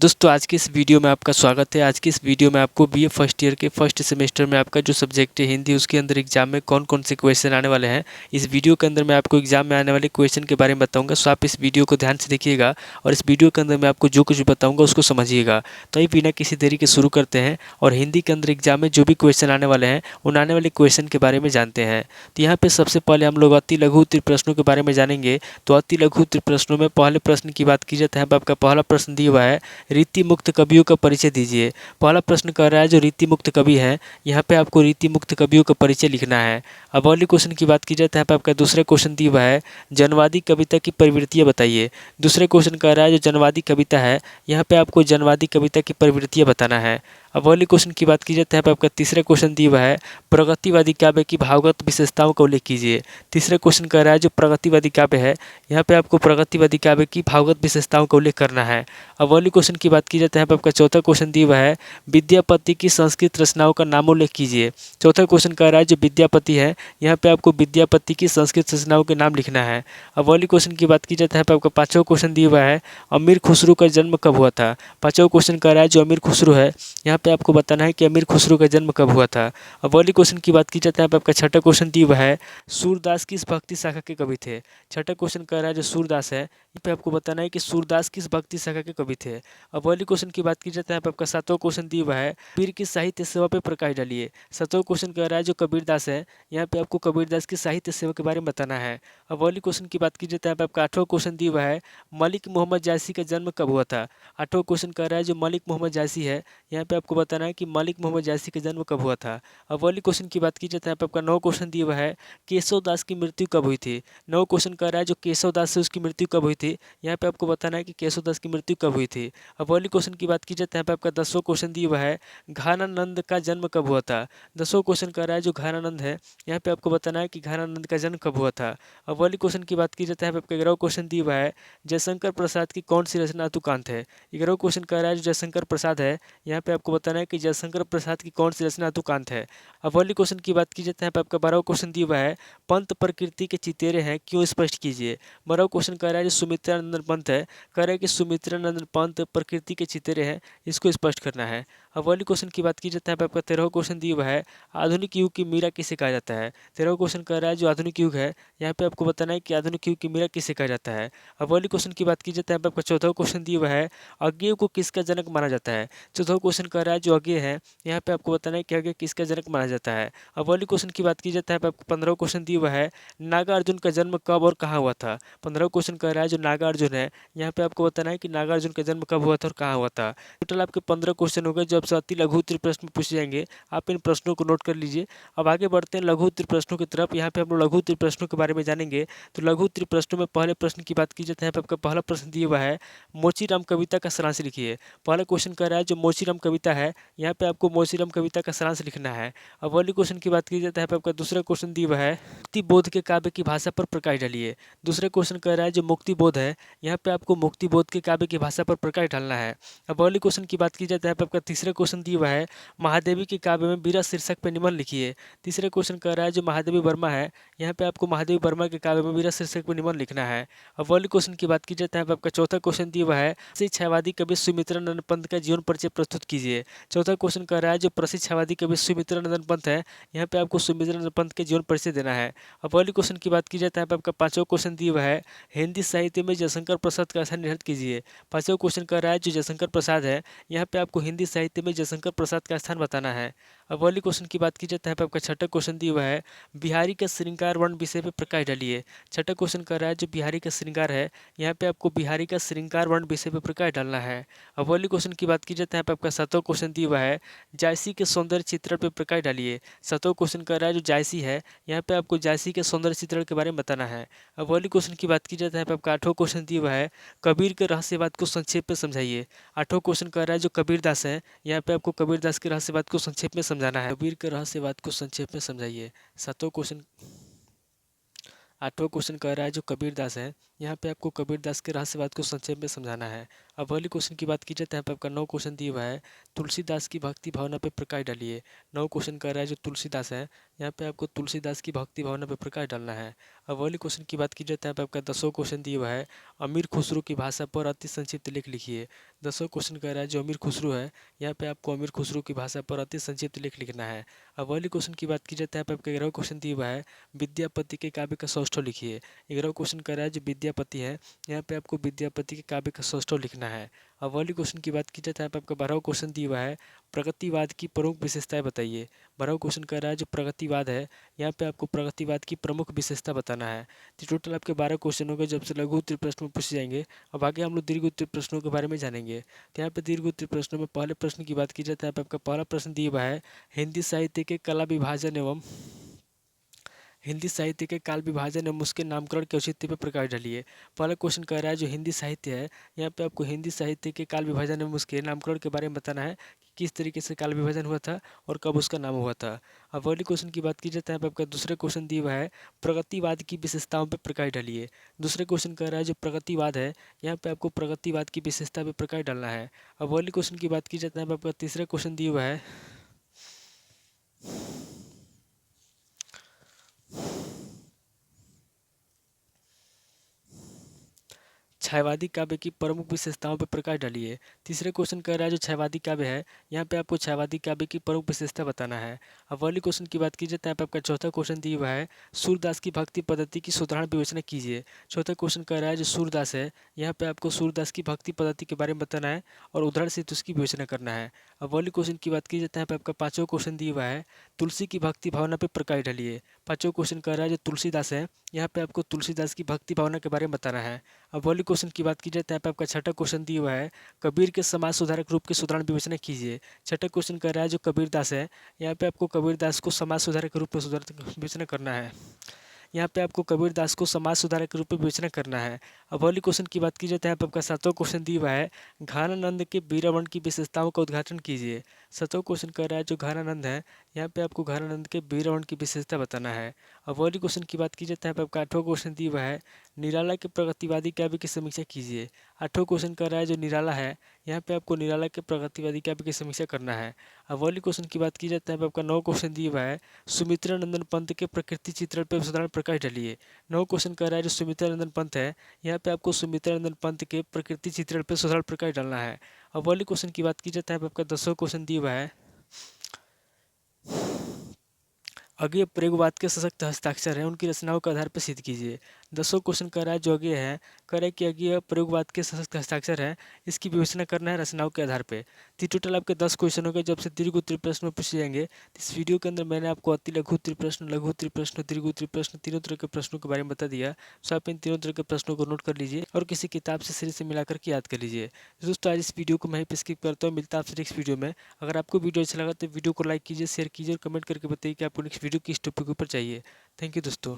दोस्तों आज की इस वीडियो में आपका स्वागत है। आज की इस वीडियो में आपको बीए फर्स्ट ईयर के फर्स्ट सेमेस्टर में आपका जो सब्जेक्ट है हिंदी, उसके अंदर एग्जाम में कौन कौन से क्वेश्चन आने वाले हैं, इस वीडियो के अंदर मैं आपको एग्जाम में आने वाले क्वेश्चन के बारे में बताऊंगा। सो आप इस वीडियो को ध्यान से देखिएगा और इस वीडियो के अंदर मैं आपको जो कुछ बताऊँगा उसको समझिएगा। तो ये बिना किसी देरी के शुरू करते हैं और हिंदी के अंदर एग्जाम में जो भी क्वेश्चन आने वाले हैं उन आने वाले क्वेश्चन के बारे में जानते हैं। तो यहाँ पर सबसे पहले हम लोग अति लघु उत्तरीय प्रश्नों के बारे में जानेंगे। तो अति लघु उत्तरीय प्रश्नों में पहले प्रश्न की बात की जाती है, आपका पहला प्रश्न दिया हुआ है रीति मुक्त कवियों का परिचय दीजिए। पहला प्रश्न कर रहा है जो रीति मुक्त कवि है, यहाँ पे आपको रीति मुक्त कवियों का परिचय लिखना है। अब अगले क्वेश्चन की बात की जाए तो यहाँ पे आपका दूसरा क्वेश्चन दिया हुआ है जनवादी कविता की प्रवृत्तियाँ बताइए। दूसरे क्वेश्चन कर रहा है जो जनवादी कविता है, यहाँ पे आपको जनवादी कविता की प्रवृत्तियाँ बताना है। अब अगले क्वेश्चन की बात की जाए तो यहाँ पे आपका तीसरा क्वेश्चन दिया हुआ है प्रगतिवादी काव्य की भावगत विशेषताओं का उल्लेख कीजिए। तीसरा क्वेश्चन कर रहा है जो प्रगतिवादी काव्य है, यहाँ पे आपको प्रगतिवादी काव्य की भावगत विशेषताओं का उल्लेख करना है। अब अगले क्वेश्चन की बात की जाए तो यहाँ पे आपका चौथा क्वेश्चन दिया हुआ है विद्यापति की संस्कृत रचनाओं का नामोल्लेख कीजिए। चौथा क्वेश्चन कह रहा है जो विद्यापति है, यहाँ पे आपको विद्यापति की संस्कृत रचनाओं के नाम लिखना है। अब अगले क्वेश्चन की बात की जाए तो यहाँ पे आपका पांचवा क्वेश्चन दिया हुआ है अमीर खुसरो का जन्म कब हुआ था। पांचवा क्वेश्चन कह रहा है जो अमीर खुसरो है, यहाँ पे आपको बताना है कि अमीर खुसरो का जन्म कब हुआ था। अब अगले क्वेश्चन की बात की जाए तो यहाँ पे आपका छठा क्वेश्चन दिया हुआ है सूरदास किस भक्ति शाखा के कवि थे। छठा क्वेश्चन कह रहा है जो सूरदास है, यहाँ पे आपको बताना है कि सूरदास किस भक्ति शाखा के कवि थे। अब अगले क्वेश्चन की बात की जाए तो यहाँ पे आपका सातवां क्वेश्चन दिया हुआ है कबीर की साहित्य सेवा पे प्रकाश डालिए। सातवां क्वेश्चन कह रहा है जो कबीरदास है, यहाँ पे आपको कबीरदास की साहित्य सेवा के बारे में बताना है। अब अगले क्वेश्चन की बात की जाए तो यहाँ पे आपका आठवां क्वेश्चन दिया हुआ है मलिक मोहम्मद जायसी का जन्म कब हुआ था। आठवां क्वेश्चन कह रहा है जो मलिक मोहम्मद जायसी है, यहाँ पे आपको बताना है कि मलिक मोहम्मद जायसी का जन्म कब हुआ था। अब अगले क्वेश्चन की बात की जाए तो यहाँ पे आपका नौ क्वेश्चन दिया हुआ है केशव दास की मृत्यु कब हुई थी। नौ क्वेश्चन कह रहा है जो केशव दास से उसकी मृत्यु कब हुई थी, यहाँ पे आपको बताना है कि केशव दास की मृत्यु कब हुई थी। अब अगले क्वेश्चन की बात की जाए तो यहाँ पे आपका 10वां क्वेश्चन दिया हुआ है घानानंद का जन्म कब हुआ था। 10वां क्वेश्चन कह रहा है जो घानानंद है, यहाँ पे आपको बताना है कि घानानंद का जन्म कब हुआ था। अब अगले क्वेश्चन की बात की जाए तो यहाँ पे आपका 11वां क्वेश्चन दिया हुआ है जयशंकर प्रसाद की कौन सी रचना तुकांत है। 11वां क्वेश्चन कह रहा है जो जयशंकर प्रसाद है, यहाँ पे आपको बताना है कि जयशंकर प्रसाद की कौन सी रचना तुकांत है। अब अगले क्वेश्चन की बात की जाए तो यहाँ पे आपका 12वां क्वेश्चन दिया हुआ है पंत प्रकृति के चितेरे हैं क्यों स्पष्ट कीजिए। 12वां क्वेश्चन कह रहा है जो सुमित्रानंदन पंत है, कह रहा है कि सुमित्रानंदन पंत प्रकृति के चितेरे हैं, इसको स्पष्ट करना है। अब अगले क्वेश्चन की बात की जाए तो यहाँ पे आपका 13वां क्वेश्चन दिया हुआ है आधुनिक युग की मीरा किसे कहा जाता है। 13वां क्वेश्चन कह रहा है जो आधुनिक युग है, यहाँ पे आपको बताना है कि आधुनिक युग की मीरा किसे कहा जाता है। अब अगले क्वेश्चन की बात की जाए तो यहाँ पे आपका 14वां क्वेश्चन दिया हुआ है अज्ञेय को किसका जनक माना जाता है। 14वां क्वेश्चन कह रहा है जो अज्ञेय है, यहाँ पे आपको बताना है कि अज्ञेय किसका जनक माना जाता है। अब अगले क्वेश्चन की बात की जाए तो यहाँ पे आपको 15वां क्वेश्चन दिया हुआ है नागार्जुन का जन्म कब और कहाँ हुआ था। 15वां क्वेश्चन कह रहा है जो नागार्जुन है, यहाँ पे आपको बताना है कि नागार्जुन का जन्म कब हुआ था और कहाँ हुआ था। टोटल आपके 15 क्वेश्चन हो गए जो आपसे अति लघु उत्तरीय प्रश्न पूछे जाएंगे। आप इन प्रश्नों को नोट कर लीजिए। अब आगे बढ़ते हैं लघु उत्तरीय प्रश्नों की तरफ। यहाँ पे हम लोग लघु उत्तरीय प्रश्नों के बारे में जानेंगे। तो लघु उत्तरीय प्रश्नों में पहले प्रश्न की बात की जाए तो यहाँ पे आपका पहला प्रश्न दिया हुआ है मोचीराम कविता का सारांश लिखिए। पहला क्वेश्चन कह रहा है जो मोचीराम कविता है, यहाँ पे आपको मोचीराम कविता का सारांश लिखना है। अब अगले क्वेश्चन की बात की जाए तो यहाँ पे आपका दूसरा क्वेश्चन दिया हुआ है मुक्ति बोध के काव्य की भाषा पर प्रकाश डालिए। दूसरा क्वेश्चन कह रहा है जो मुक्ति बोध है, यहाँ पे आपको मुक्ति बोध के काव्य की भाषा पर प्रकाश डालना है। अब अगले क्वेश्चन की बात की जाए तो यहाँ पे आपका तीसरा क्वेश्चन दिया हुआ है महादेवी के काव्य में बीरा शीर्षक पर निबंध लिखिए। तीसरा क्वेश्चन कह रहा है जो महादेवी वर्मा है, यहाँ पे आपको महादेवी वर्मा के काव्य में बीरा शीर्षक पर निबंध लिखना है। अब अगले क्वेश्चन की बात की जाए तो यहाँ पे आपका चौथा क्वेश्चन दिया हुआ है प्रसिद्ध छायावादी कवि सुमित्रानंद पंत का जीवन परिचय प्रस्तुत कीजिए। चौथा क्वेश्चन कह रहा है जो प्रसिद्ध छायावादी कवि सुमित्रानंदन पंत है, यहाँ पे आपको सुमित्रानंद पंत के जीवन परिचय देना है। अब अगले क्वेश्चन की बात की जाए तो यहाँ पे आपका पांचवा क्वेश्चन दिया हुआ है हिंदी साहित्य में जयशंकर प्रसाद का स्थान निर्धारित कीजिए। पांचवा क्वेश्चन कह रहा है जो जयशंकर प्रसाद है, यहाँ पे आपको हिंदी साहित्य में जयशंकर प्रसाद का स्थान बताना है। अब अगले क्वेश्चन की बात की जाए तो यहाँ पे आपका छठा क्वेश्चन दिया हुआ है बिहारी का श्रृंगार वर्ण विषय पे प्रकाश डालिए। छठा क्वेश्चन कर रहा है जो बिहारी का श्रृंगार है, यहाँ पे आपको बिहारी का श्रृंगार वर्ण विषय पे प्रकाश डालना है। अब अगले क्वेश्चन की बात की जाए तो यहाँ पे आपका सातवां क्वेश्चन दिया हुआ है जायसी के सौंदर्य चित्रण पे प्रकाश डालिए। सातवां क्वेश्चन कर रहा है जो जायसी है, यहाँ पे आपको जायसी के सौंदर्य चित्रण के बारे में बताना है। अब अगले क्वेश्चन की बात की जाए तो यहाँ पे आपका आठवां क्वेश्चन दिया हुआ है कबीर के रहस्यवाद को संक्षेप में समझाइए। आठवां क्वेश्चन कर रहा है जो कबीरदास है, यहाँ पे आपको कबीरदास के रहस्यवाद को संक्षेप में समझाना है। कबीर के रहस्यवाद को संक्षेप में समझाइए। सातवां क्वेश्चन आठवां क्वेश्चन कह रहा है जो कबीरदास है, यहाँ पे आपको कबीरदास के रहस्यवाद को संक्षेप में समझाना है। अब अगले क्वेश्चन की बात की जाए तो यहाँ पे आपका 9 क्वेश्चन दिया हुआ है, तुलसीदास की भक्ति भावना पे प्रकाश डालिए। 9 क्वेश्चन कर रहा है जो तुलसीदास है, यहाँ पे आपको तुलसीदास की भक्ति भावना पे प्रकाश डालना है। अब अगले क्वेश्चन की बात की जाए तो यहाँ पे आपका 10वां क्वेश्चन दिया हुआ है, अमीर खुसरो की भाषा पर अति संक्षिप्त लेख लिखिए। 10वां क्वेश्चन कह रहा है जो अमीर खुसरो है, यहाँ पे आपको अमीर खुसरो की भाषा पर अति संक्षिप्त लेख लिखना है। अब अगले क्वेश्चन की बात की जाए तो यहाँ पे आपका 11वां क्वेश्चन दिया हुआ है, विद्यापति के काव्य का सौष्ठव लिखिए। 11वां क्वेश्चन कह रहा है जो विद्यापति है, यहाँ पे आपको विद्यापति के काव्य का सौष्ठव लिखना है। अब अगले क्वेश्चन की बात की जाए तो यहाँ पे आपका 12वां क्वेश्चन दिया हुआ है, प्रगतिवाद की प्रमुख विशेषताएं बताइए। 12वां क्वेश्चन कह रहा है जो प्रगतिवाद है, यहाँ पे आपको प्रगतिवाद की प्रमुख विशेषता बताना है। तो टोटल आपके 12 क्वेश्चन हो गए, जब से लघु उत्तरीय प्रश्न में पूछे जाएंगे। अब आगे हम लोग दीर्घ उत्तरीय प्रश्नों के बारे में जानेंगे। तो यहाँ पे दीर्घ उत्तरीय प्रश्नों में पहले प्रश्न की बात की जाए तो यहाँ पे आपका पहला प्रश्न दिया हुआ है, हिंदी साहित्य के काल विभाजन एवं उसके नामकरण के औचित्य पर प्रकाश डालिए। पहला क्वेश्चन कह रहा है जो हिंदी साहित्य है, यहाँ पे आपको हिंदी साहित्य के काल विभाजन एवं उसके नामकरण के बारे में बताना है कि किस तरीके से काल विभाजन हुआ था और कब उसका नाम हुआ था। अब अगले क्वेश्चन की बात की जाए तो यहाँ पे आपका दूसरे क्वेश्चन दिया हुआ है, प्रगतिवाद की विशेषताओं पर प्रकाश डालिए। दूसरे क्वेश्चन कह रहा है जो प्रगतिवाद है, यहाँ पे आपको प्रगतिवाद की विशेषता पर प्रकाश डालना है। अब अगले क्वेश्चन की बात की जाए तो यहाँ पे आपका तीसरा क्वेश्चन दिया हुआ है, छायावादी काव्य की प्रमुख विशेषताओं पर प्रकाश डालिए। तीसरे क्वेश्चन कह रहा है जो छायावादी काव्य है, यहाँ पे आपको छायावादी काव्य की प्रमुख विशेषता बताना है। अब अगले क्वेश्चन की बात की जाए तो यहाँ पे आपका चौथा क्वेश्चन दिया हुआ है, सूरदास की भक्ति पद्धति की साधारण विवेचना कीजिए। चौथा क्वेश्चन कह रहा है जो सूरदास है, यहाँ पे आपको सूरदास की भक्ति पद्धति के बारे में बताना है और उदाहरण से उसकी विवेचना करना है। अब अगले क्वेश्चन की बात की जाए तो यहाँ पे आपका 5वां क्वेश्चन दिया हुआ है, तुलसी की भक्ति भावना पर प्रकाश डालिए। 5वां क्वेश्चन कह रहा है जो तुलसीदास है, यहाँ पे आपको तुलसीदास की भक्ति भावना के बारे में बताना है। अब अगले क्वेश्चन की बात की जाए तो यहाँ पे आपका छठा क्वेश्चन दिया हुआ है, कबीर के समाज सुधारक रूप के सुधारण विवेचना कीजिए। छठा क्वेश्चन कह रहा है जो कबीरदास है, यहाँ पे आपको कबीरदास को समाज सुधारक के रूप में विवेचना करना है। यहाँ पे आपको कबीरदास को समाज सुधारक के रूप में विवेचना करना है। अब अगले क्वेश्चन की बात की जाए तो यहाँ पे आपका 7वां क्वेश्चन दिया हुआ है, घानानंद के बीरावण की विशेषताओं का उद्घाटन कीजिए। 7वां क्वेश्चन कह रहा है जो घानानंद है, यहाँ पे आपको घानानंद के बीरावण की विशेषता बताना है। अब अगले क्वेश्चन की बात की जाए तो यहाँ पे आपका 8वां क्वेश्चन दिया हुआ है, निराला के प्रगतिवादी काव्य की समीक्षा कीजिए। 8वां क्वेश्चन कह रहा है जो निराला है, यहाँ पे आपको निराला के प्रगतिवादी काव्य की समीक्षा करना है। अब अगले क्वेश्चन की बात की जाए तो यहाँ पे आपका 9वां क्वेश्चन दिया हुआ है, सुमित्रा नंदन पंत के प्रकृति चित्रण पर साधारण प्रकाश डालिए। 9वां क्वेश्चन कह रहा है जो सुमित्रा नंदन पंत है, यहाँ पे आपको सुमित्रा नंदन पंत के प्रकृति चित्रण पर साधारण प्रकाश डालना है। अब अगले क्वेश्चन की बात की जाए तो यहाँ पे आपका 10वां क्वेश्चन दिया हुआ है, अज्ञेय प्रयोगवाद के सशक्त हस्ताक्षर हैं उनकी रचनाओं के आधार पर सिद्ध कीजिए। 10वां क्वेश्चन कह रहा है जो अज्ञेय है, कह रहा है कि अज्ञेय प्रयोगवाद के सशक्त हस्ताक्षर है, इसकी विवेचना करना है रचनाओं के आधार पे। तो टोटल आपके 10 क्वेश्चन हो गए, जब से दीर्घ उत्तरीय प्रश्न में पूछे जाएंगे। तो इस वीडियो के अंदर मैंने आपको अति लघु उत्तरीय प्रश्न, लघु उत्तरीय प्रश्न, दीर्घ उत्तरीय प्रश्न, तीनों तरह के प्रश्नों के बारे में बता दिया। तो आप इन तीनों तरह के प्रश्नों को नोट कर लीजिए और किसी किताब से सीरीज से मिलाकर के याद कर लीजिए। दोस्तों आज इस वीडियो को मैं ही पे स्किप करता हूँ, मिलता है आपसे नेक्स्ट वीडियो में। अगर आपको वीडियो अच्छा लगा तो वीडियो को लाइक कीजिए, शेयर कीजिए और कमेंट करके बताइए कि आपको नेक्स्ट वीडियो किस टॉपिक के ऊपर चाहिए। थैंक यू दोस्तों।